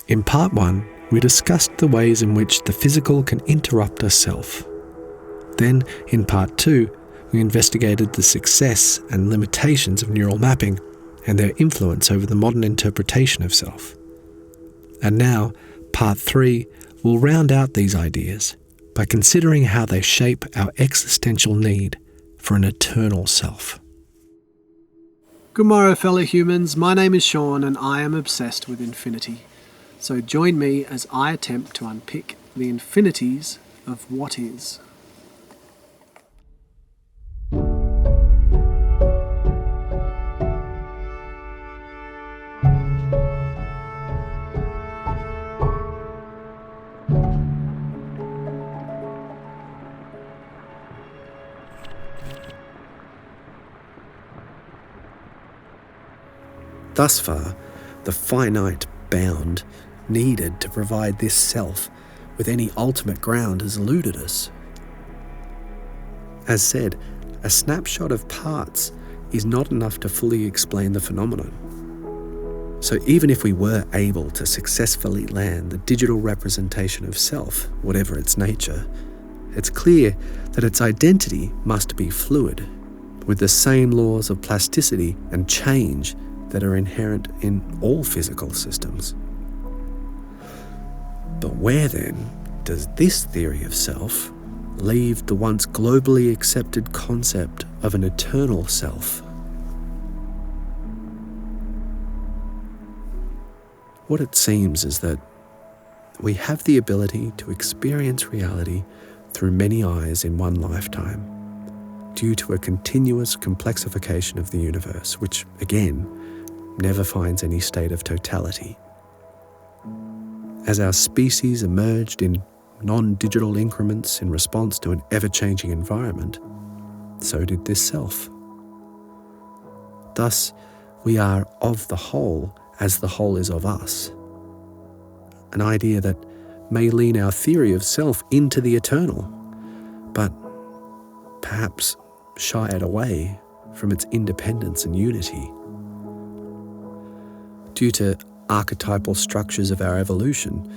In part 1, we discussed the ways in which the physical can interrupt a self. Then, in part 2, we investigated the success and limitations of neural mapping and their influence over the modern interpretation of self. And now, part 3 will round out these ideas by considering how they shape our existential need for an eternal self. Good morrow, fellow humans. My name is Sean and I am obsessed with infinity. So join me as I attempt to unpick the infinities of what is. Thus far, the finite bound needed to provide this self with any ultimate ground has eluded us. As said, a snapshot of parts is not enough to fully explain the phenomenon. So even if we were able to successfully land the digital representation of self, whatever its nature, it's clear that its identity must be fluid, with the same laws of plasticity and change that are inherent in all physical systems. But where then does this theory of self leave the once globally accepted concept of an eternal self? What it seems is that we have the ability to experience reality through many eyes in one lifetime, due to a continuous complexification of the universe, which, again, never finds any state of totality. As our species emerged in non-digital increments in response to an ever-changing environment, so did this self. Thus, we are of the whole as the whole is of us, an idea that may lean our theory of self into the eternal, but perhaps shy it away from its independence and unity. Due to archetypal structures of our evolution,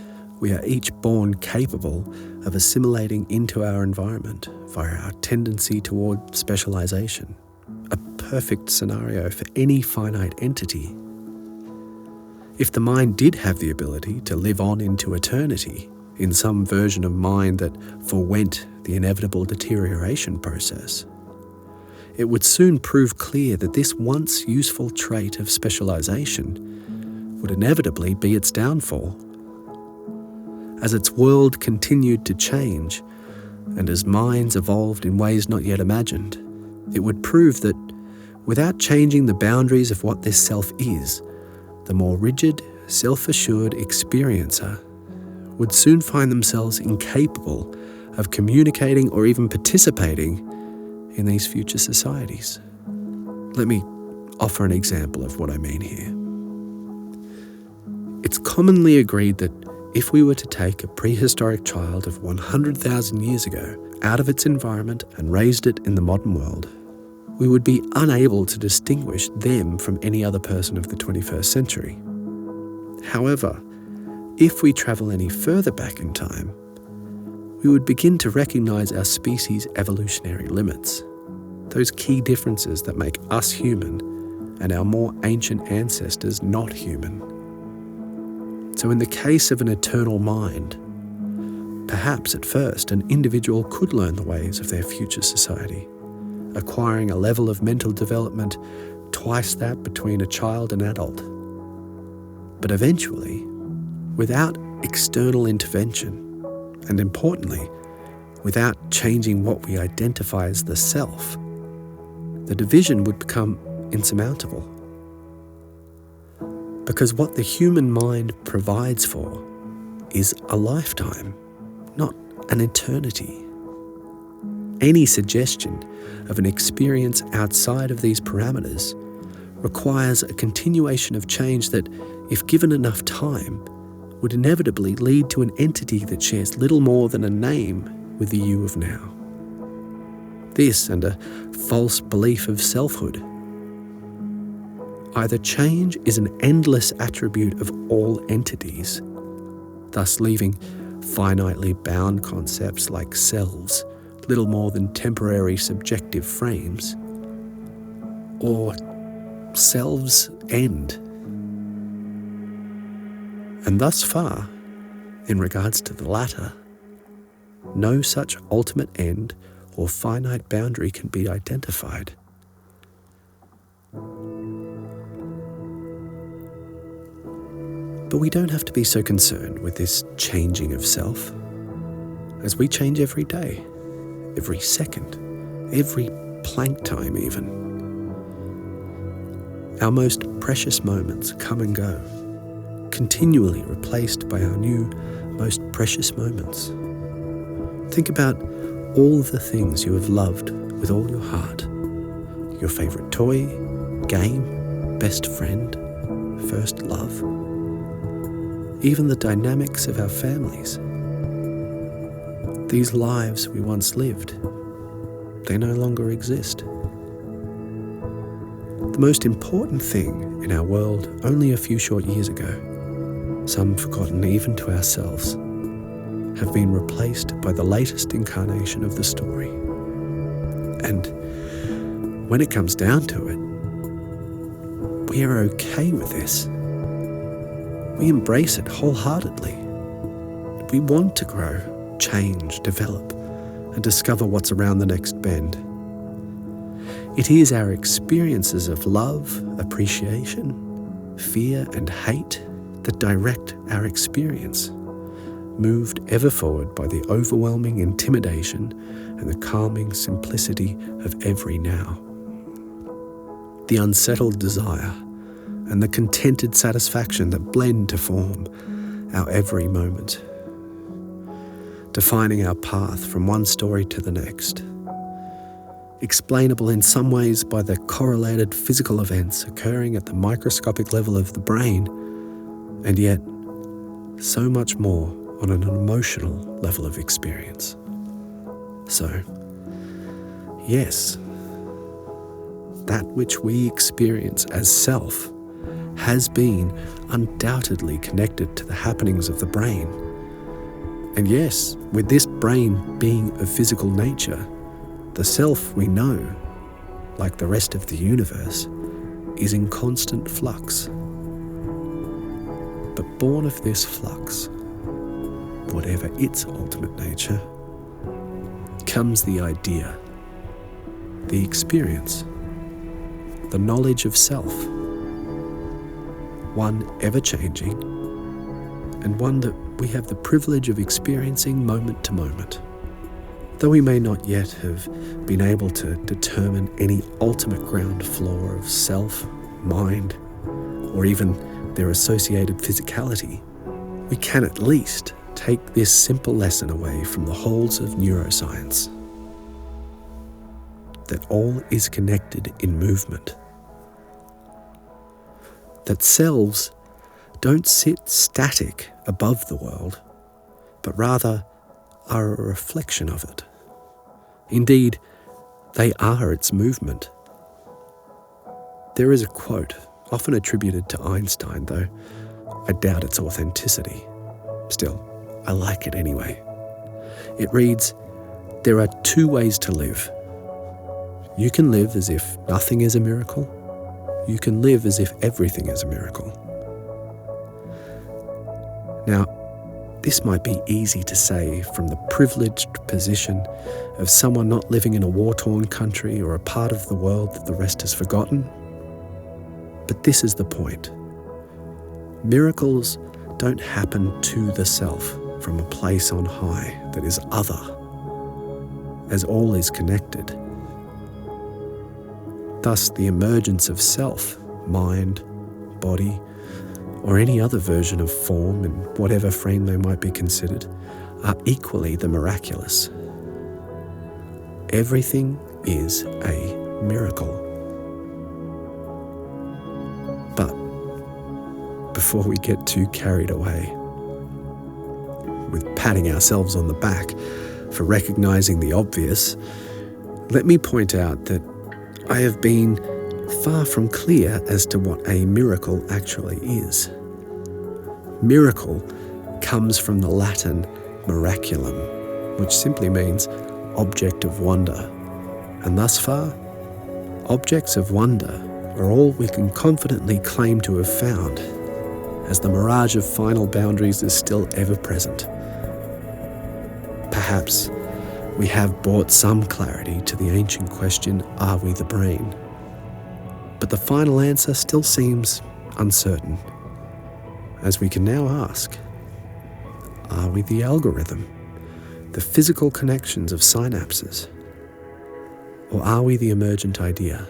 we are each born capable of assimilating into our environment via our tendency toward specialization, a perfect scenario for any finite entity. If the mind did have the ability to live on into eternity in some version of mind that forewent the inevitable deterioration process, it would soon prove clear that this once useful trait of specialization would inevitably be its downfall. As its world continued to change, and as minds evolved in ways not yet imagined, it would prove that, without changing the boundaries of what this self is, the more rigid, self-assured experiencer would soon find themselves incapable of communicating or even participating in these future societies. Let me offer an example of what I mean here. It's commonly agreed that if we were to take a prehistoric child of 100,000 years ago out of its environment and raised it in the modern world, we would be unable to distinguish them from any other person of the 21st century. However, if we travel any further back in time, we would begin to recognize our species' evolutionary limits, those key differences that make us human and our more ancient ancestors not human. So in the case of an eternal mind, perhaps at first an individual could learn the ways of their future society, acquiring a level of mental development twice that between a child and adult. But eventually, without external intervention, and importantly, without changing what we identify as the self, the division would become insurmountable. Because what the human mind provides for is a lifetime, not an eternity. Any suggestion of an experience outside of these parameters requires a continuation of change that, if given enough time, would inevitably lead to an entity that shares little more than a name with the you of now. This and a false belief of selfhood. Either change is an endless attribute of all entities, thus leaving finitely bound concepts like selves little more than temporary subjective frames, or selves end. And thus far, in regards to the latter, no such ultimate end or finite boundary can be identified. But we don't have to be so concerned with this changing of self, as we change every day, every second, every plank time even. Our most precious moments come and go, continually replaced by our new, most precious moments. Think about all of the things you have loved with all your heart. Your favourite toy, game, best friend, first love. Even the dynamics of our families. These lives we once lived, they no longer exist. The most important thing in our world only a few short years ago, some forgotten even to ourselves, have been replaced by the latest incarnation of the story. And when it comes down to it, we are okay with this. We embrace it wholeheartedly. We want to grow, change, develop, and discover what's around the next bend. It is our experiences of love, appreciation, fear, and hate that direct our experience, moved ever forward by the overwhelming intimidation and the calming simplicity of every now. The unsettled desire and the contented satisfaction that blend to form our every moment, defining our path from one story to the next, explainable in some ways by the correlated physical events occurring at the microscopic level of the brain, and yet so much more on an emotional level of experience. So, yes, that which we experience as self has been undoubtedly connected to the happenings of the brain. And yes, with this brain being of physical nature, the self we know, like the rest of the universe, is in constant flux. But born of this flux, whatever its ultimate nature, comes the idea, the experience, the knowledge of self, one ever-changing, and one that we have the privilege of experiencing moment to moment. Though we may not yet have been able to determine any ultimate ground floor of self, mind, or even their associated physicality, we can at least take this simple lesson away from the halls of neuroscience: that all is connected in movement. That selves don't sit static above the world, but rather are a reflection of it. Indeed, they are its movement. There is a quote, often attributed to Einstein, though I doubt its authenticity. Still, I like it anyway. It reads, "There are two ways to live. You can live as if nothing is a miracle. You can live as if everything is a miracle." Now, this might be easy to say from the privileged position of someone not living in a war-torn country or a part of the world that the rest has forgotten. But this is the point. Miracles don't happen to the self from a place on high that is other, as all is connected. Thus, the emergence of self, mind, body, or any other version of form in whatever frame they might be considered, are equally the miraculous. Everything is a miracle. But before we get too carried away with patting ourselves on the back for recognizing the obvious, let me point out that I have been far from clear as to what a miracle actually is. Miracle comes from the Latin miraculum, which simply means object of wonder. And thus far, objects of wonder are all we can confidently claim to have found, as the mirage of final boundaries is still ever present. Perhaps we have brought some clarity to the ancient question, are we the brain? But the final answer still seems uncertain, as we can now ask, are we the algorithm, the physical connections of synapses? Or are we the emergent idea,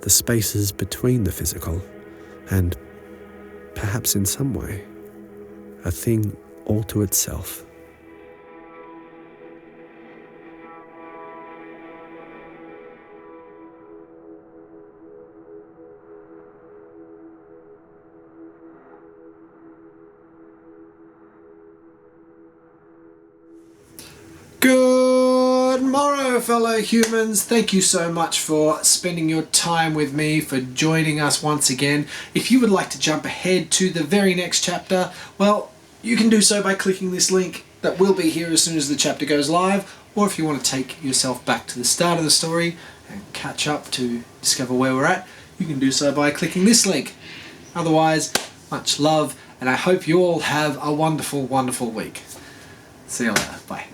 the spaces between the physical and, perhaps in some way, a thing all to itself? Good morrow, fellow humans. Thank you so much for spending your time with me, for joining us once again. If you would like to jump ahead to the very next chapter, well, you can do so by clicking this link that will be here as soon as the chapter goes live, or if you want to take yourself back to the start of the story and catch up to discover where we're at, you can do so by clicking this link. Otherwise, much love, and I hope you all have a wonderful, wonderful week. See you later. Bye.